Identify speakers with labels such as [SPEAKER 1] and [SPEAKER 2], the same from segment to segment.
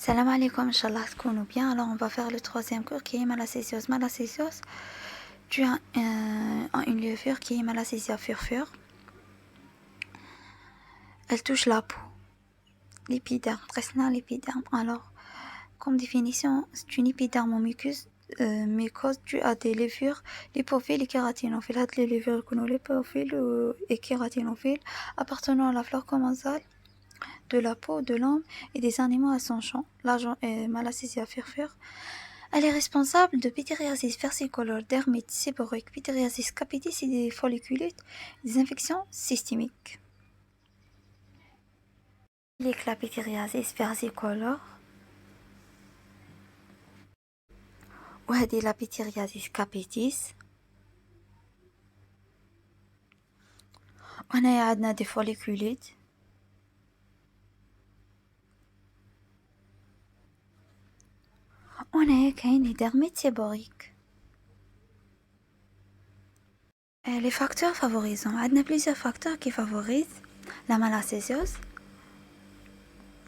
[SPEAKER 1] Salam alaikum, Inch'Allah, تكونوا bien. Alors, on va faire le troisième cours qui est malacésiose. Malacésiose, tu as une levure qui est Malassezia furfure. Elle touche la peau, l'épiderme, presque l'épiderme. Alors, comme définition, c'est une épiderme muqueuse due à des levures lipophiles et kératinophiles. Les levures que nous lipophiles et kératinophiles appartenant à la flore commensale de la peau de l'homme et des animaux à son champ. Malassezia furfure. Elle est responsable de pityriasis versicolore, dermite séborique, pityriasis capitis et des folliculites, des infections systémiques. La pityriasis versicolore وهذه la pityriasis capitis. وهنايا عندنا des folliculites. وهنايا كاين les dermites séboriques. Les facteurs favorisants. عندنا plusieurs facteurs qui favorisent la malacésiose.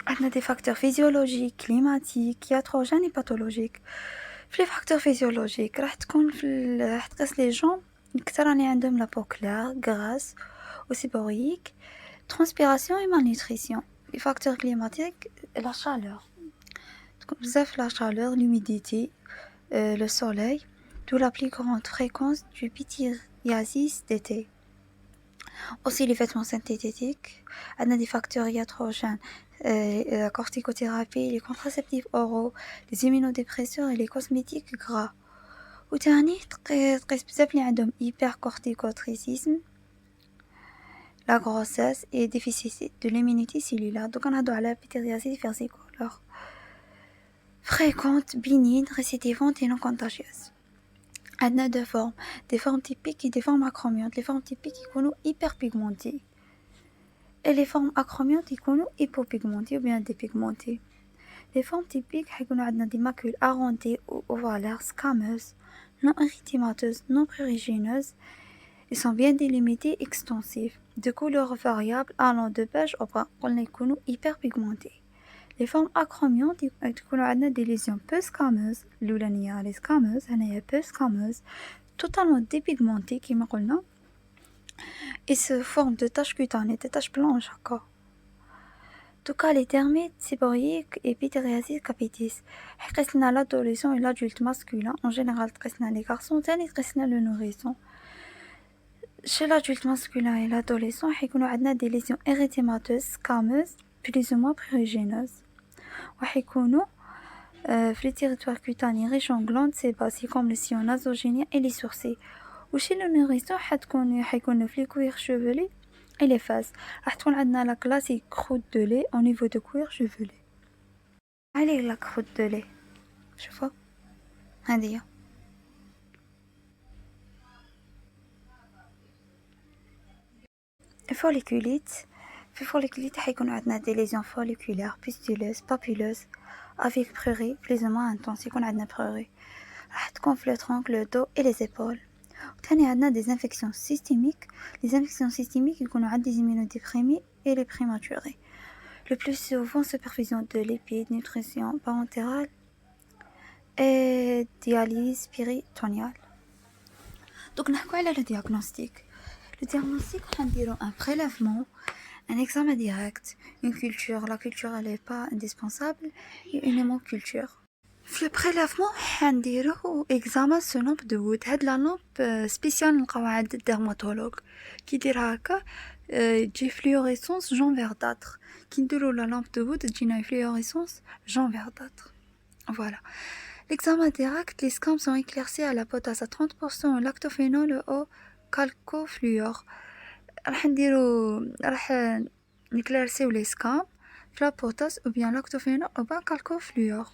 [SPEAKER 1] عندنا des facteurs physiologiques, climatiques, iatrogènes et pathologiques. في les facteurs physiologiques راح تقيس les gens أكثر راني عندهم la peau claire, grasse ou séborique, transpiration et malnutrition. Les facteurs climatiques, la chaleur. بزاف la chaleur, l'humidité, le soleil, d'où la plus grande fréquence du pityriasis d'été. Aussi les vêtements synthétiques, on a des facteurs iatrogènes, la corticothérapie, les contraceptifs oraux, les immunodépresseurs et les cosmétiques gras. وتاني تقيس بزاف اللي عندهم hypercorticotréisme, la grossesse et déficit de l'immunité cellulaire. Donc on a على pityriasis versicolore. Fréquente, bénigne, récidivante et non contagieuse. On a deux formes, des formes typiques et des formes acromiantes. Les formes typiques sont hyperpigmentées et les formes acromiantes sont hypopigmentées ou bien dépigmentées. Les formes typiques ont des macules arrondées ou ovalaires, scameuses, non érythémateuses, non prurigineuses. Ils sont bien délimitées, extensives, de couleurs variables allant de beige au brun. On sont hyperpigmentées. Les formes acromiantes ont des lésions peu scameuses, les scameuses, peu scameuses, totalement dépigmentées, qui et se forment de taches cutanées, des taches blanches. En tout cas, les dermites séboriques et pityriasis capitis. L'adolescent et l'adulte masculin, en général, les garçons, le nourrisson. Chez l'adulte masculin et l'adolescent, on a des lésions érythémateuses, scameuses, plus ou moins prurigineuses. وحيكونوا في les territoires cutanés riches en glandes sébacées comme le sillon nasogénien et les sourcils. وشي le nourrisson حيكونوا في les cuirs chevelus et les fesses. راح تكون عندنا la classique croûte de lait au niveau de cuir chevelu. عليه la croûte de lait شوفوا هذه folliculite. في folliculite حيكون عندنا des lésions folliculaires pustuleuses, papilleuses avec prurit plus ou moins intense. يكون عندنا prurit. راح تكون في le tronc, le dos et les épaules. وثاني عندنا des infections systémiques. Les infections systémiques يكونوا عند des immunodéprimés et les prématurés. Le plus souvent supervision de lipides, nutrition parentérale et dialyse péritoniale. Donc نحكوا على le diagnostic. Le diagnostic on dirait un prélèvement, un examen direct, une culture. La culture elle n'est pas indispensable et une hémoculture. في البريلافمون حنديرو اكزامان سو لامب دو وود. هاد لا لامب سبيسيال نلقاو عند الديرماتولوج كيديرها هكا تجي فلوريسونس جون فيرداتر. كي نديرو لا لامب دو وود تجينا فلوريسونس جون فيرداتر. Voilà. L'examen direct, les scans sont éclaircis à la potasse à 30% au lactophénol au calcofluor. راح نكلارسيو لي سكام في لا بوتاس ou bien lactophénol ou bien calcofluor.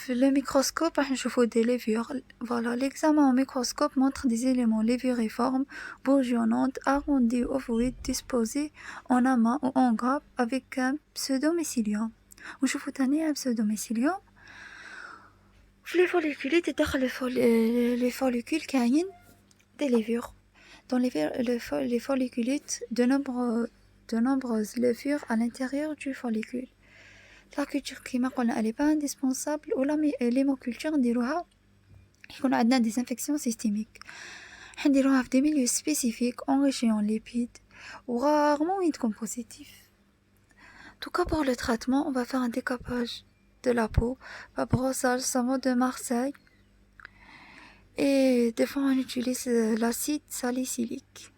[SPEAKER 1] Le microscope راح نشوفو des levures. Voilà, l'examen au microscope montre des éléments levuriformes, bourgeonnantes, arrondies ou ovoïdes, disposés en amas ou en grappes avec un pseudomycélium. ونشوفو تاني un pseudomycélium. في les follicules تدخل les follicules كاين des levures. Dans les follicules de nombreuses levures à l'intérieur du follicule. لا كولتور كيما قلنا elle est pas indispensable ولا l'hémoculture نديروها يكون عندنا des infections systémiques نديروها في des milieux spécifiques enrichis en lipides ou rarement ils sont positifs. En tout cas pour le traitement, on va faire un décapage de la peau, par brossage, savon de Marseille et des fois on utilise l'acide salicylique.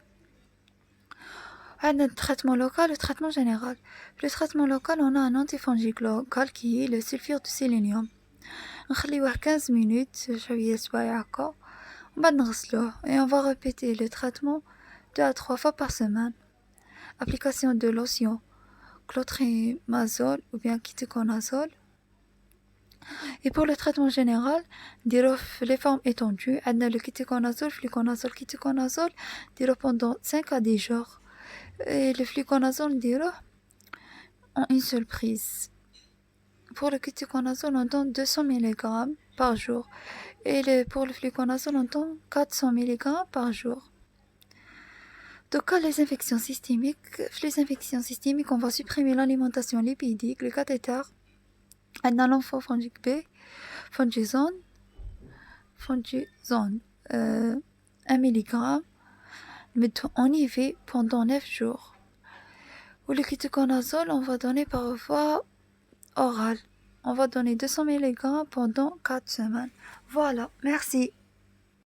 [SPEAKER 1] Le traitement local, le traitement général. Le traitement local, on a un antifongique local qui est le sulfure de sélénium. نخليوه 15 minutes شوية سوايع هكا ومن بعد نغسلوه et on va répéter le traitement 2 à 3 fois par semaine. Application de lotion clotrimazole ou bien ketoconazole. Et pour le traitement général, les formes étendues, on a le ketoconazole, fluconazole, ketoconazole, pendant 5 à 10 jours. Et le fluconazole, en une seule prise. Pour le ketoconazole, on donne 200 mg par jour. Et pour le fluconazole, on donne 400 mg par jour. Donc, les infections systémiques, on va supprimer l'alimentation lipidique, le cathéter, on a l'emphofongique B, fongizone, 1 mg, en IV pendant 9 jours. Ou le ketoconazole, on va donner par voie orale. On va donner 200 mg pendant 4 semaines. Voilà, merci.